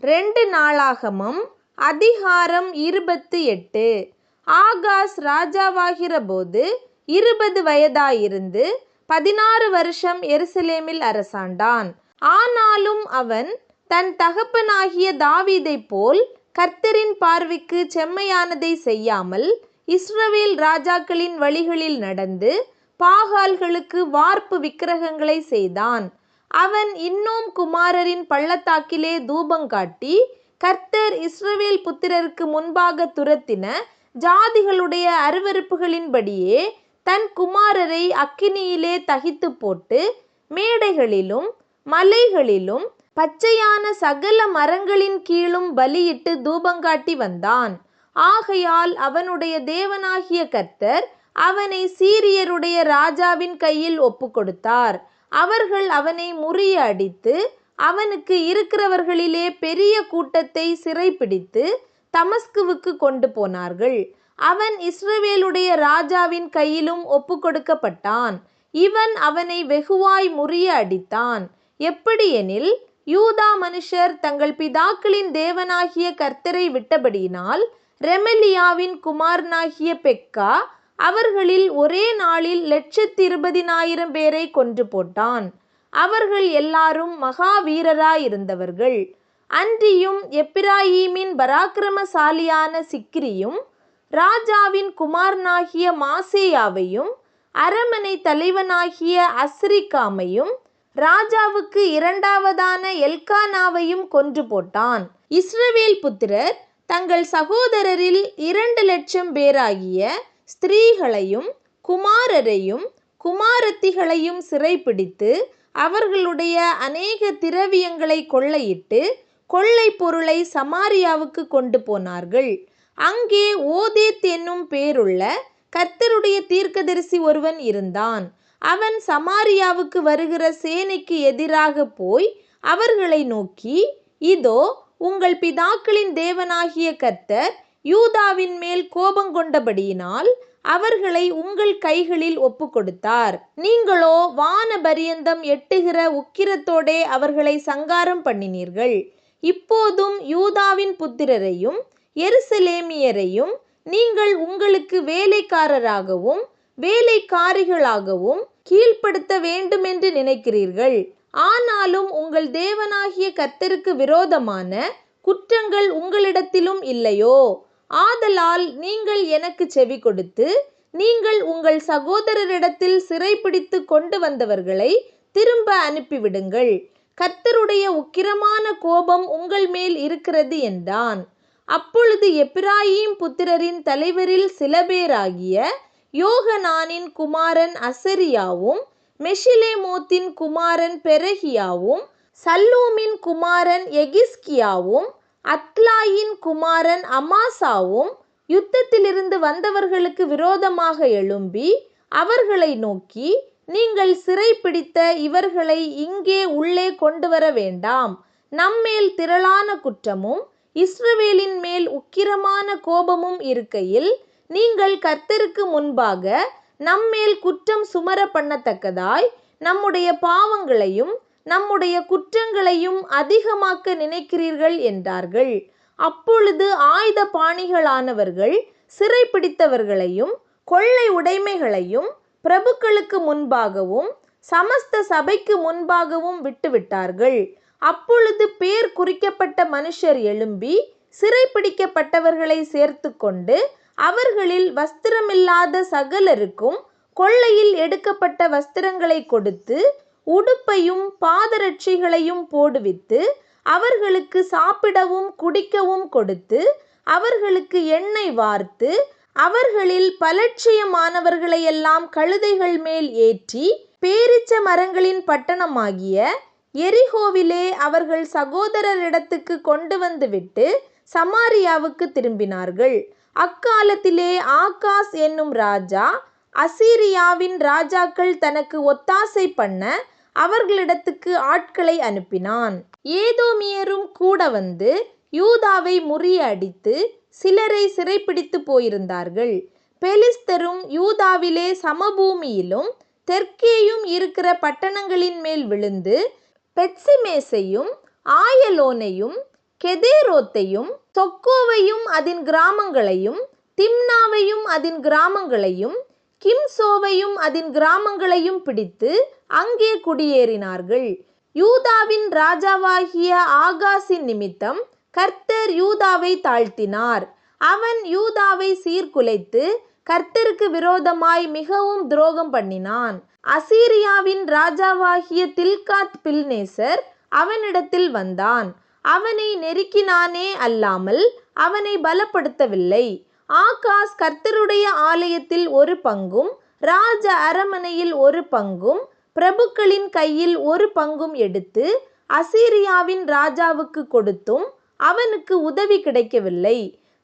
2 நாளாகமம் அதிகாரம் 28. ஆகாஸ் ராஜாவாகிறபோது 20 வயதாயிருந்து 16 வருஷம் எருசலேமில் அரசாண்டான். ஆனாலும் அவன் தன் தகப்பனாகிய தாவீதைப் போல் கர்த்தரின் பார்வைக்கு செம்மையானதை செய்யாமல் இஸ்ரவேல் ராஜாக்களின் வழிகளில் நடந்து பாகால்களுக்கு வார்ப்பு விக்கிரகங்களை செய்தான். அவன் இன்னும் குமாரரின் பள்ளத்தாக்கிலே தூபங்காட்டி கர்த்தர் இஸ்ரவேல் புத்திரருக்கு முன்பாக துரத்தின ஜாதிகளுடைய அருவருப்புகளின்படியே தன் குமாரரை அக்கினியிலே தகித்து போட்டு மேடைகளிலும் மலைகளிலும் பச்சையான சகல மரங்களின் கீழும் பலியிட்டு தூபங்காட்டி வந்தான். ஆகையால் அவனுடைய தேவனாகிய கர்த்தர் அவனை சீரியருடைய ராஜாவின் கையில் ஒப்புக்கொடுத்தார். அவர்கள் அவனை முறிய அடித்து அவனுக்கு இருக்கிறவர்களிலே பெரிய கூட்டத்தை சிறைப்பிடித்து தமஸ்குவுக்கு கொண்டு போனார்கள். அவன் இஸ்ரவேலுடைய ராஜாவின் கையிலும் ஒப்புக்கொடுக்கப்பட்டான். இவன் அவனை வெகுவாய் முறிய அடித்தான். எப்படியெனில் யூதா மனுஷர் தங்கள் பிதாக்களின் தேவனாகிய கர்த்தரை விட்டபடியினால் ரெமலியாவின் குமாரனாகிய பெக்கா அவர்களில் ஒரே நாளில் 120,000 பேரை கொன்று போட்டான். அவர்கள் எல்லாரும் மகாவீரராயிருந்தவர்கள். அன்றியும் எப்பிராயீமின் பராக்கிரமசாலியான சிக்ரியும் ராஜாவின் குமாரனாகிய மாசேயாவையும் அரமனை தலைவனாகிய அஸ்ரிக்காமையும் ராஜாவுக்கு 2வதான எல்கானாவையும் கொன்று போட்டான். இஸ்ரவேல் புத்திரர் தங்கள் சகோதரரில் 2,00,000 பேராகிய ஸ்திரீகளையும் குமாரரையும் குமாரத்திகளையும் சிறைப்பிடித்து அவர்களுடைய அநேக திரவியங்களை கொள்ளையிட்டு கொள்ளை பொருளை சமாரியாவுக்கு கொண்டு போனார்கள். அங்கே ஓதேத் என்னும் பேருள்ள கர்த்தருடைய தீர்க்கதரிசி ஒருவன் இருந்தான். அவன் சமாரியாவுக்கு வருகிற சேனைக்கு எதிராக போய் அவர்களை நோக்கி, இதோ உங்கள் பிதாக்களின் தேவனாகிய கர்த்தர் யூதாவின் மேல் கோபங்கொண்டபடியினால் அவர்களை உங்கள் கைகளில் ஒப்புக்கொடுத்தார். நீங்களோ வானபரியந்தம் எட்டுகிற உக்கிரத்தோடே அவர்களை சங்காரம் பண்ணினீர்கள். இப்போதும் யூதாவின் புத்திரரையும் எருசலேமியரையும் நீங்கள் உங்களுக்கு வேலைக்காரராகவும் வேலைக்காரிகளாகவும் கீழ்ப்படுத்த வேண்டுமென்று நினைக்கிறீர்கள். ஆனாலும் உங்கள் தேவனாகிய கர்த்தருக்கு விரோதமான குற்றங்கள் உங்களிடத்திலும் இல்லையோ? ஆதலால் நீங்கள் எனக்கு செவி கொடுத்து நீங்கள் உங்கள் சகோதரரிடத்தில் சிறைப்பிடித்து கொண்டு வந்தவர்களை திரும்ப அனுப்பிவிடுங்கள். கர்த்தருடைய உக்கிரமான கோபம் உங்கள் மேல் இருக்கிறது என்றான். அப்பொழுது எப்பிராயீம் புத்திரரின் தலைவரில் சில பேராகிய யோகனானின் குமாரன் அசரியாவும் மெஷிலேமோத்தின் குமாரன் பெரகியாவும் சல்லூமின் குமாரன் எகிஸ்கியாவும் அத்லாயின் குமாரன் அமாசாவும் யுத்தத்திலிருந்து வந்தவர்களுக்கு விரோதமாக எழும்பி அவர்களை நோக்கி, நீங்கள் சிறைப்பிடித்த இவர்களை இங்கே உள்ளே கொண்டு வர வேண்டாம். நம்மேல் திரளான குற்றமும் இஸ்ரவேலின் மேல் உக்கிரமான கோபமும் இருக்கையில் நீங்கள் கர்த்தருக்கு முன்பாக நம்மேல் குற்றம் சுமர பண்ணத்தக்கதாய் நம்முடைய பாவங்களையும் நம்முடைய குற்றங்களையும் அதிகமாக்க நினைக்கிறீர்கள் என்றார்கள். அப்பொழுது ஆயுத பாணிகளானவர்கள் சிறைப்பிடித்தவர்களையும் கொள்ளை உடைமைகளையும் பிரபுக்களுக்கு முன்பாகவும் சமஸ்த சபைக்கு முன்பாகவும் விட்டுவிட்டார்கள். அப்பொழுது பேர் குறிக்கப்பட்ட மனுஷர் எழும்பி சிறைப்பிடிக்கப்பட்டவர்களை சேர்த்து கொண்டு அவர்களில் வஸ்திரமில்லாத சகலருக்கும் கொள்ளையில் எடுக்கப்பட்ட வஸ்திரங்களை கொடுத்து உடுப்பையும் பாதரட்சைகளையும் போடுவித்து அவர்களுக்கு சாப்பிடவும் குடிக்கவும் கொடுத்து அவர்களுக்கு எண்ணெய் வார்த்து அவர்களில் பலட்சியமானவர்களையெல்லாம் கழுதைகள் மேல் ஏற்றி பேரீச்ச மரங்களின் பட்டணமாகிய எரிகோவிலே அவர்கள் சகோதரரிடத்துக்கு கொண்டு வந்து விட்டு சமாரியாவுக்கு திரும்பினார்கள். அக்காலத்திலே ஆகாஸ் என்னும் ராஜா அசீரியாவின் ராஜாக்கள் தனக்கு ஒத்தாசை பண்ண அவர்களிடத்துக்கு ஆட்களை அனுப்பினான். ஏதோமியரும் கூட வந்து யூதாவை முறிய அடித்து சிலரை சிறைப்பிடித்து போயிருந்தார்கள். பெலிஸ்தரும் யூதாவிலே சமபூமியிலும் தெற்கேயும் இருக்கிற பட்டணங்களின் மேல் விழுந்து பெத்சிமேசையும் ஆயலோனையும் கெதேரோத்தையும் சொக்கோவையும் அதன் கிராமங்களையும் திம்னாவையும் அதன் கிராமங்களையும் கிம்சோவையும் அதன் கிராமங்களையும் பிடித்து அங்கே குடியேறினார்கள். யூதாவின் ராஜாவாகிய ஆகாசின் நிமித்தம் கர்த்தர் யூதாவை தாழ்த்தினார். அவன் யூதாவை சீர்குலைத்து கர்த்தருக்கு விரோதமாய் மிகவும் துரோகம் பண்ணினான். அசீரியாவின் ராஜாவாகிய தில்காத் பில்நேசர் அவனிடத்தில் வந்தான். அவனை நெருக்கினானே அல்லாமல் அவனை பலப்படுத்தவில்லை. ஆகாஸ் கர்த்தருடைய ஆலயத்தில் ஒரு பங்கும் ராஜ அரமனையில் ஒரு பங்கும் பிரபுக்களின் கையில் ஒரு பங்கும் எடுத்து அசீரியாவின் ராஜாவுக்கு கொடுத்தும் அவனுக்கு உதவி கிடைக்கவில்லை.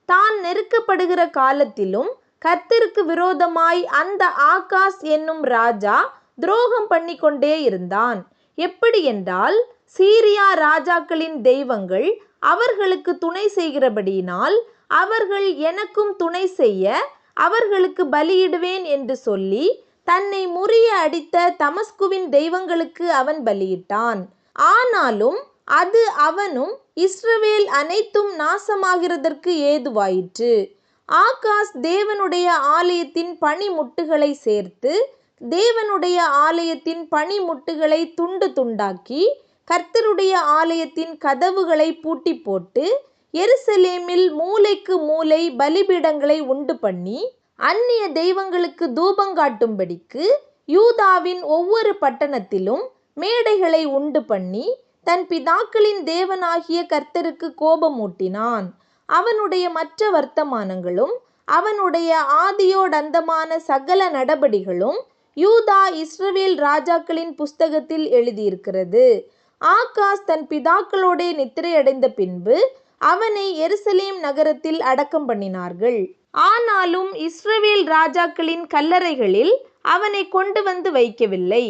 தான் நெருக்கப்படுகிற காலத்திலும் கர்த்தருக்கு விரோதமாய் அந்த ஆகாஸ் என்னும் ராஜா துரோகம் பண்ணிக்கொண்டே இருந்தான். எப்படி என்றால், சீரியா ராஜாக்களின் தெய்வங்கள் அவர்களுக்கு துணை செய்கிறபடியினால் அவர்கள் எனக்கும் துணை செய்ய அவர்களுக்கு பலியிடுவேன் என்று சொல்லி தன்னை முறிய அடித்த தமஸ்குவின் தெய்வங்களுக்கு அவன் பலியிட்டான். ஆனாலும் அது அவனும் இஸ்ரவேல் அனைத்தும் நாசமாகிறதற்கு ஏதுவாயிற்று. ஆகாஸ் தேவனுடைய ஆலயத்தின் பணிமுட்டுகளை சேர்த்து தேவனுடைய ஆலயத்தின் பணிமுட்டுகளை துண்டு துண்டாக்கி கர்த்தருடைய ஆலயத்தின் கதவுகளை பூட்டி போட்டு எருசலேமில் மூலைக்கு மூலை பலிபீடங்களை உண்டு பண்ணி அந்நிய தெய்வங்களுக்கு தூபங்காட்டும்படிக்கு யூதாவின் ஒவ்வொரு பட்டணத்திலும் மேடைகளை உண்டு பண்ணி தன் பிதாக்களின் தேவனாகிய கர்த்தருக்கு கோபமூட்டினான். அவனுடைய மற்ற வர்த்தமானங்களும் அவனுடைய ஆதியோடந்தமான சகல நடபடிகளும் யூதா இஸ்ரவேல் ராஜாக்களின் புஸ்தகத்தில் எழுதியிருக்கிறது. ஆகாஸ் தன் பிதாக்களோடே நித்திரையடைந்த பின்பு அவனை எருசலேம் நகரத்தில் அடக்கம் பண்ணினார்கள். ஆனாலும் இஸ்ரவேல் ராஜாக்களின் கல்லறைகளில் அவனை கொண்டு வந்து வைக்கவில்லை.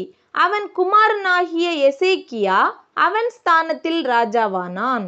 அவன் குமாரனாகிய எசேக்கியா அவன் ஸ்தானத்தில் ராஜாவானான்.